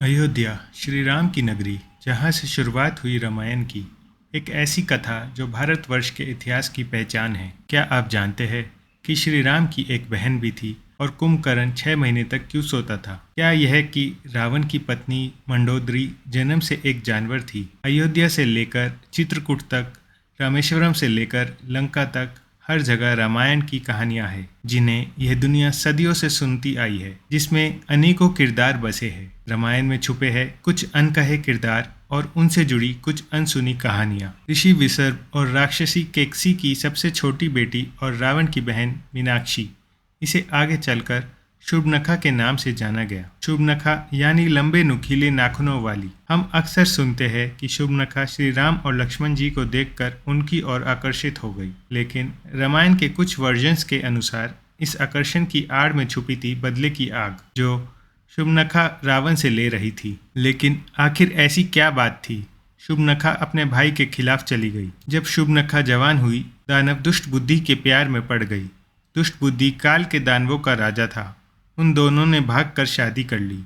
अयोध्या श्री राम की नगरी, जहाँ से शुरुआत हुई रामायण की। एक ऐसी कथा जो भारतवर्ष के इतिहास की पहचान है। क्या आप जानते हैं कि श्री राम की एक बहन भी थी और कुंभकर्ण 6 महीने तक क्यों सोता था? क्या यह कि रावण की पत्नी मंडोदरी जन्म से एक जानवर थी? अयोध्या से लेकर चित्रकूट तक, रामेश्वरम से लेकर लंका तक, हर जगह रामायण की कहानियां हैं जिन्हें यह दुनिया सदियों से सुनती आई है, जिसमें अनेकों किरदार बसे हैं। रामायण में छुपे हैं कुछ अनकहे किरदार और उनसे जुड़ी कुछ अनसुनी कहानियां। ऋषि विसर्प और राक्षसी केकसी की सबसे छोटी बेटी और रावण की बहन मीनाक्षी, इसे आगे चलकर शुर्पणखा के नाम से जाना गया। शुर्पणखा यानी लंबे नुकीले नाखूनों वाली। हम अक्सर सुनते हैं कि शुर्पणखा श्री राम और लक्ष्मण जी को देखकर उनकी ओर आकर्षित हो गई, लेकिन रामायण के कुछ वर्जन्स के अनुसार इस आकर्षण की आड़ में छुपी थी बदले की आग, जो शुर्पणखा रावण से ले रही थी। लेकिन आखिर ऐसी क्या बात थी? शुर्पणखा अपने भाई के खिलाफ चली गई। जब शुर्पणखा जवान हुई, दानव दुष्ट बुद्धि के प्यार में पड़ गई। दुष्ट बुद्धि काल के दानवों का राजा था। उन दोनों ने भागकर शादी कर ली।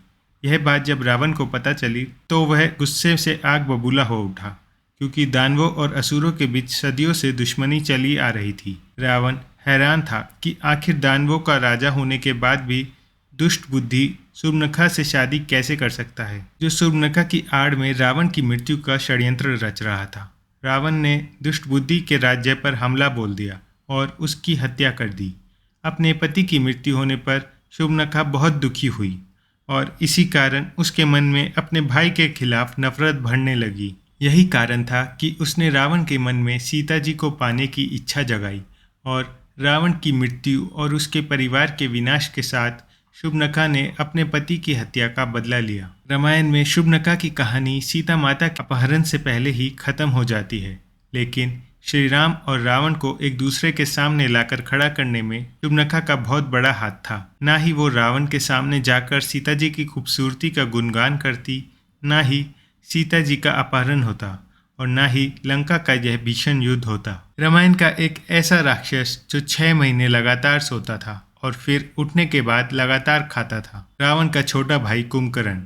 यह बात जब रावण को पता चली तो वह गुस्से से आग बबूला हो उठा, क्योंकि दानवों और असुरों के बीच सदियों से दुश्मनी चली आ रही थी। रावण हैरान था कि आखिर दानवों का राजा होने के बाद भी दुष्ट बुद्धि शूर्पणखा से शादी कैसे कर सकता है, जो शूर्पणखा की आड़ में रावण की मृत्यु का षड्यंत्र रच रहा था। रावण ने दुष्ट बुद्धि के राज्य पर हमला बोल दिया और उसकी हत्या कर दी। अपने पति की मृत्यु होने पर शूर्पणखा बहुत दुखी हुई और इसी कारण उसके मन में अपने भाई के खिलाफ नफरत बढ़ने लगी। यही कारण था कि उसने रावण के मन में सीता जी को पाने की इच्छा जगाई और रावण की मृत्यु और उसके परिवार के विनाश के साथ शूर्पणखा ने अपने पति की हत्या का बदला लिया। रामायण में शूर्पणखा की कहानी सीता माता के अपहरण से पहले ही खत्म हो जाती है, लेकिन श्री राम और रावण को एक दूसरे के सामने लाकर खड़ा करने में शूर्पणखा का बहुत बड़ा हाथ था। ना ही वो रावण के सामने जाकर सीता जी की खूबसूरती का गुणगान करती, ना ही सीता जी का अपहरण होता और ना ही लंका का यह भीषण युद्ध होता। रामायण का एक ऐसा राक्षस जो 6 महीने लगातार सोता था और फिर उठने के बाद लगातार खाता था, रावण का छोटा भाई कुंभकर्ण।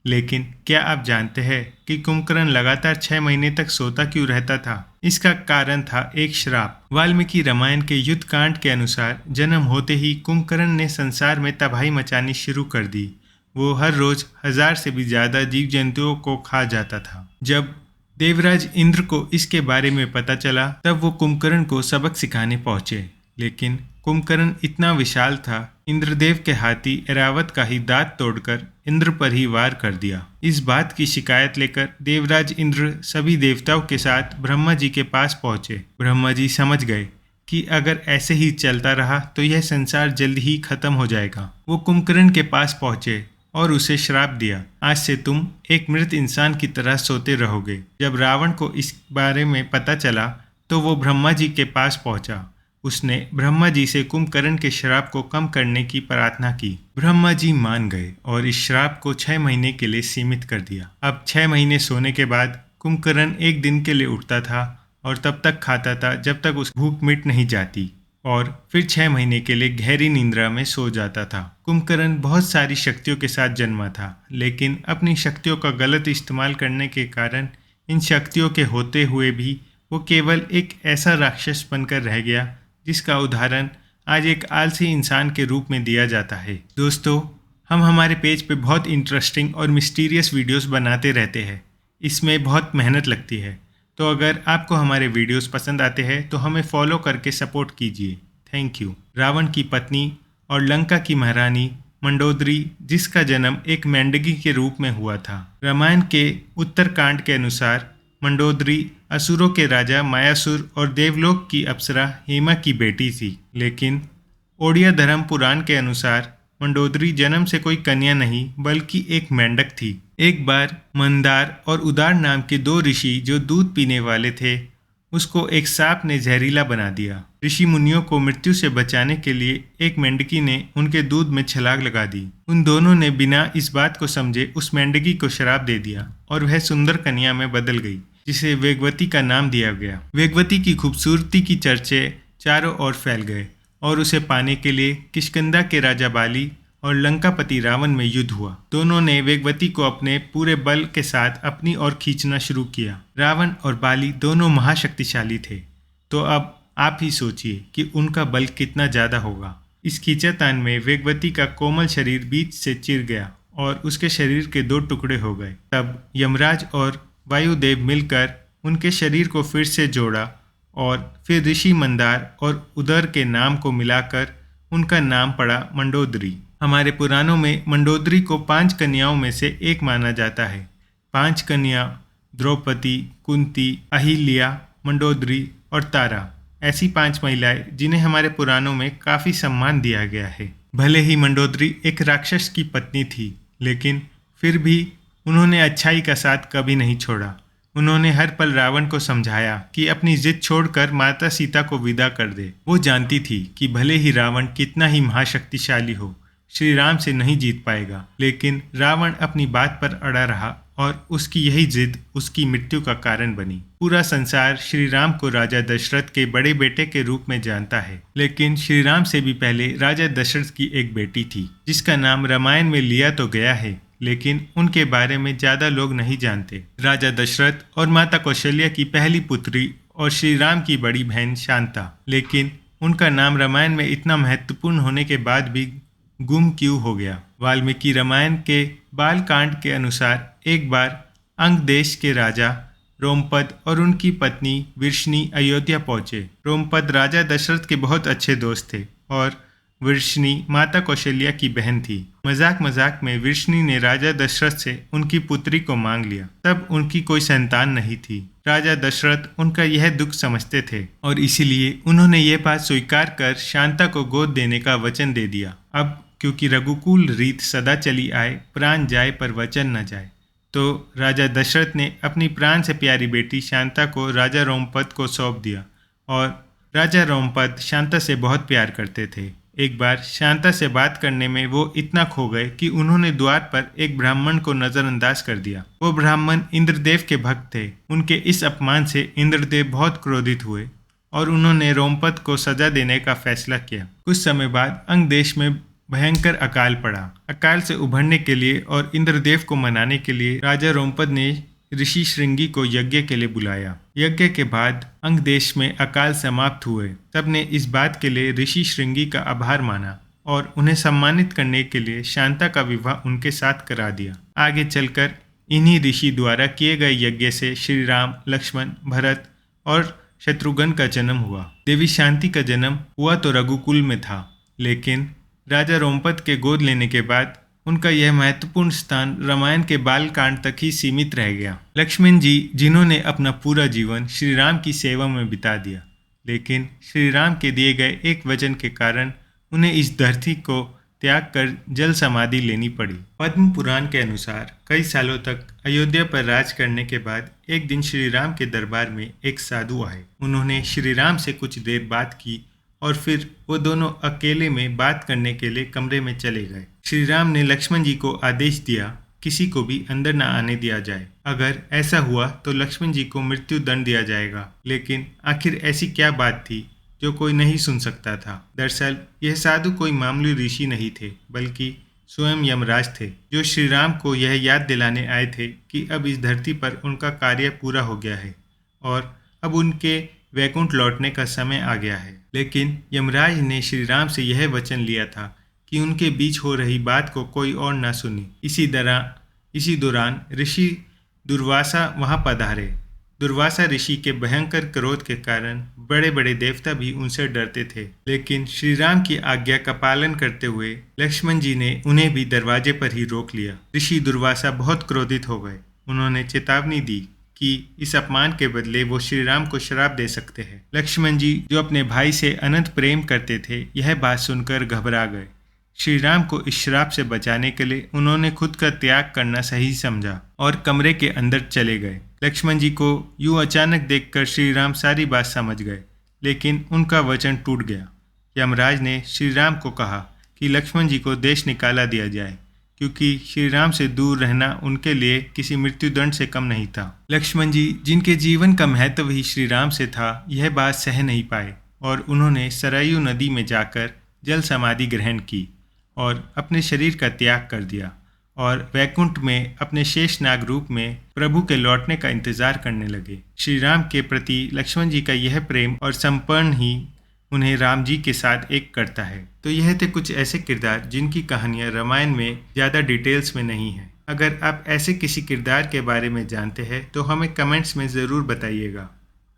लेकिन क्या आप जानते हैं कि कुंभकर्ण लगातार 6 महीने तक सोता क्यों रहता था? इसका कारण था एक श्राप। वाल्मीकि रामायण के युद्ध कांड के अनुसार जन्म होते ही कुंभकर्ण ने संसार में तबाही मचानी शुरू कर दी। वो हर रोज 1000 से भी ज्यादा जीव जंतुओं को खा जाता था। जब देवराज इंद्र को इसके बारे में पता चला, तब वो कुंभकर्ण को सबक सिखाने पहुंचे। लेकिन कुंभकर्ण इतना विशाल था, इंद्रदेव के हाथी ऐरावत का ही दांत तोड़कर इंद्र पर ही वार कर दिया। इस बात की शिकायत लेकर देवराज इंद्र सभी देवताओं के साथ ब्रह्मा जी के पास पहुंचे। ब्रह्मा जी समझ गए कि अगर ऐसे ही चलता रहा तो यह संसार जल्द ही खत्म हो जाएगा। वो कुंभकर्ण के पास पहुंचे और उसे श्राप दिया, आज से तुम एक मृत इंसान की तरह सोते रहोगे। जब रावण को इस बारे में पता चला तो वो ब्रह्मा जी के पास पहुंचा। उसने ब्रह्मा जी से कुंभकर्ण के श्राप को कम करने की प्रार्थना की। ब्रह्मा जी मान गए और इस श्राप को 6 महीने के लिए सीमित कर दिया। अब 6 महीने सोने के बाद कुंभकर्ण एक दिन के लिए उठता था और तब तक खाता था जब तक उस भूख मिट नहीं जाती, और फिर 6 महीने के लिए गहरी निंद्रा में सो जाता था। कुंभकर्ण बहुत सारी शक्तियों के साथ जन्मा था, लेकिन अपनी शक्तियों का गलत इस्तेमाल करने के कारण इन शक्तियों के होते हुए भी वो केवल एक ऐसा राक्षस बनकर रह गया जिसका उदाहरण आज एक आलसी इंसान के रूप में दिया जाता है। दोस्तों, हम हमारे पेज पे बहुत इंटरेस्टिंग और मिस्टीरियस वीडियोस बनाते रहते हैं। इसमें बहुत मेहनत लगती है, तो अगर आपको हमारे वीडियोस पसंद आते हैं तो हमें फॉलो करके सपोर्ट कीजिए। Thank you. रावण की पत्नी और लंका की महारानी मंडोदरी, जिसका जन्म एक मेंढकी के रूप में हुआ था। रामायण के उत्तरकांड के अनुसार मंडोदरी असुरों के राजा मायासुर और देवलोक की अप्सरा हेमा की बेटी थी। लेकिन ओडिया धर्म पुराण के अनुसार मंडोदरी जन्म से कोई कन्या नहीं बल्कि एक मेंढक थी। एक बार मंदार और उदार नाम के 2 ऋषि जो दूध पीने वाले थे, उसको एक सांप ने जहरीला बना दिया। ऋषि मुनियों को मृत्यु से बचाने के लिए एक मेंढकी ने उनके दूध में छलांग लगा दी। उन दोनों ने बिना इस बात को समझे उस मेंढकी को श्राप दे दिया और वह सुंदर कन्या में बदल गई, जिसे वेगवती का नाम दिया गया। वेगवती की खूबसूरती की चर्चे चारों ओर फैल गए और उसे पाने के लिए किष्किंधा के राजा बाली और लंकापति रावण में युद्ध हुआ। दोनों ने वेगवती को अपने पूरे बल के साथ अपनी ओर खींचना शुरू किया। रावण और बाली दोनों महाशक्तिशाली थे, तो अब आप ही सोचिए कि उनका बल कितना ज्यादा होगा। इस खींचातान में वेगवती का कोमल शरीर बीच से चिर गया और उसके शरीर के 2 टुकड़े हो गए। तब यमराज और वायुदेव मिलकर उनके शरीर को फिर से जोड़ा और फिर ऋषि मंदार और उदर के नाम को मिलाकर उनका नाम पड़ा मंडोदरी। हमारे पुराणों में मंडोदरी को 5 कन्याओं में से एक माना जाता है। 5 कन्या द्रौपदी, कुंती, अहिल्या, मंडोदरी और तारा, ऐसी 5 महिलाएं जिन्हें हमारे पुराणों में काफी सम्मान दिया गया है। भले ही मंडोदरी एक राक्षस की पत्नी थी, लेकिन फिर भी उन्होंने अच्छाई का साथ कभी नहीं छोड़ा। उन्होंने हर पल रावण को समझाया कि अपनी जिद छोड़कर माता सीता को विदा कर दे। वो जानती थी कि भले ही रावण कितना ही महाशक्तिशाली हो, श्री राम से नहीं जीत पाएगा, लेकिन रावण अपनी बात पर अड़ा रहा और उसकी यही जिद उसकी मृत्यु का कारण बनी। पूरा संसार श्री राम को राजा दशरथ के बड़े बेटे के रूप में जानता है, लेकिन श्री राम से भी पहले राजा दशरथ की एक बेटी थी जिसका नाम रामायण में लिया तो गया है, लेकिन उनके बारे में ज्यादा लोग नहीं जानते। राजा दशरथ और माता कौशल्या की पहली पुत्री और श्री राम की बड़ी बहन शांता, लेकिन उनका नाम रामायण में इतना महत्वपूर्ण होने के बाद भी गुम क्यों हो गया। वाल्मीकि रामायण के बालकांड के अनुसार एक बार अंग देश के राजा रोमपद और उनकी पत्नी वृष्णि अयोध्या पहुंचे। रोमपद राजा दशरथ के बहुत अच्छे दोस्त थे और वृष्णि माता कौशल्या की बहन थी। मजाक मजाक में वृष्णि ने राजा दशरथ से उनकी पुत्री को मांग लिया। तब उनकी कोई संतान नहीं थी। राजा दशरथ उनका यह दुख समझते थे और इसीलिए उन्होंने ये बात स्वीकार कर शांता को गोद देने का वचन दे दिया। अब क्योंकि रघुकुल रीत सदा चली आए, प्राण जाए पर वचन न जाए, तो राजा दशरथ ने अपनी प्राण से प्यारी बेटी शांता को राजा रोमपद को सौंप दिया और राजा रोमपद शांता से बहुत प्यार करते थे। एक बार शांता से बात करने में वो इतना खो गए कि उन्होंने द्वार पर एक ब्राह्मण को नजरअंदाज कर दिया। वो ब्राह्मण इंद्रदेव के भक्त थे। उनके इस अपमान से इंद्रदेव बहुत क्रोधित हुए और उन्होंने रोमपद को सजा देने का फैसला किया। कुछ समय बाद अंग देश में भयंकर अकाल पड़ा। अकाल से उभरने के लिए और इंद्रदेव को मनाने के लिए राजा रोमपद ने ऋषि श्रृंगी को यज्ञ के लिए बुलाया। यज्ञ के बाद अंग देश में अकाल समाप्त हुए। सबने इस बात के लिए ऋषि श्रृंगी का आभार माना और उन्हें सम्मानित करने के लिए शांता का विवाह उनके साथ करा दिया। आगे चलकर इन्हीं ऋषि द्वारा किए गए यज्ञ से श्री राम, लक्ष्मण, भरत और शत्रुघ्न का जन्म हुआ। देवी शांति का जन्म हुआ तो रघुकुल में था, लेकिन राजा रोमपद के गोद लेने के बाद उनका यह महत्वपूर्ण स्थान रामायण के बालकांड तक ही सीमित रह गया। लक्ष्मण जी, जिन्होंने अपना पूरा जीवन श्री राम की सेवा में बिता दिया, लेकिन श्री राम के दिए गए एक वचन के कारण उन्हें इस धरती को त्याग कर जल समाधि लेनी पड़ी। पद्म पुराण के अनुसार कई सालों तक अयोध्या पर राज करने के बाद एक दिन श्री राम के दरबार में एक साधु आए। उन्होंने श्री राम से कुछ देर बात की और फिर वो दोनों अकेले में बात करने के लिए कमरे में चले गए। श्री राम ने लक्ष्मण जी को आदेश दिया, किसी को भी अंदर न आने दिया जाए। अगर ऐसा हुआ तो लक्ष्मण जी को मृत्यु दंड दिया जाएगा। लेकिन आखिर ऐसी क्या बात थी जो कोई नहीं सुन सकता था। दरअसल यह साधु कोई मामूली ऋषि नहीं थे, बल्कि स्वयं यमराज थे, जो श्री राम को यह याद दिलाने आए थे कि अब इस धरती पर उनका कार्य पूरा हो गया है और अब उनके वैकुंठ लौटने का समय आ गया है। लेकिन यमराज ने श्री राम से यह वचन लिया था कि उनके बीच हो रही बात को कोई और न सुने। इसी दौरान ऋषि दुर्वासा वहां पधारे। दुर्वासा ऋषि के भयंकर क्रोध के कारण बड़े बड़े देवता भी उनसे डरते थे, लेकिन श्री राम की आज्ञा का पालन करते हुए लक्ष्मण जी ने उन्हें भी दरवाजे पर ही रोक लिया। ऋषि दुर्वासा बहुत क्रोधित हो गए। उन्होंने चेतावनी दी कि इस अपमान के बदले वो श्री राम को श्राप दे सकते हैं। लक्ष्मण जी, जो अपने भाई से अनंत प्रेम करते थे, यह बात सुनकर घबरा गए। श्री राम को इस श्राप से बचाने के लिए उन्होंने खुद का त्याग करना सही समझा और कमरे के अंदर चले गए। लक्ष्मण जी को यूं अचानक देखकर श्री राम सारी बात समझ गए, लेकिन उनका वचन टूट गया। यमराज ने श्री राम को कहा कि लक्ष्मण जी को देश निकाला दिया जाए, क्योंकि श्री राम से दूर रहना उनके लिए किसी मृत्युदंड से कम नहीं था। लक्ष्मण जी, जिनके जीवन का महत्व ही श्री राम से था, यह बात सह नहीं पाए और उन्होंने सरयू नदी में जाकर जल समाधि ग्रहण की और अपने शरीर का त्याग कर दिया और वैकुंठ में अपने शेषनाग रूप में प्रभु के लौटने का इंतजार करने लगे। श्री राम के प्रति लक्ष्मण जी का यह प्रेम और समर्पण ही उन्हें राम जी के साथ एक करता है। तो यह थे कुछ ऐसे किरदार जिनकी कहानियां रामायण में ज़्यादा डिटेल्स में नहीं है। अगर आप ऐसे किसी किरदार के बारे में जानते हैं तो हमें कमेंट्स में ज़रूर बताइएगा।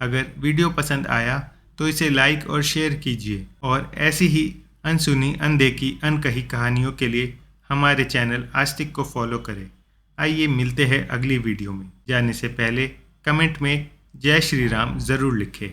अगर वीडियो पसंद आया तो इसे लाइक और शेयर कीजिए और ऐसी ही अनसुनी, अनदेखी, अनकही कहानियों के लिए हमारे चैनल आस्तिक को फॉलो करें। आइए मिलते हैं अगली वीडियो में। जाने से पहले कमेंट में जय श्री राम ज़रूर लिखें।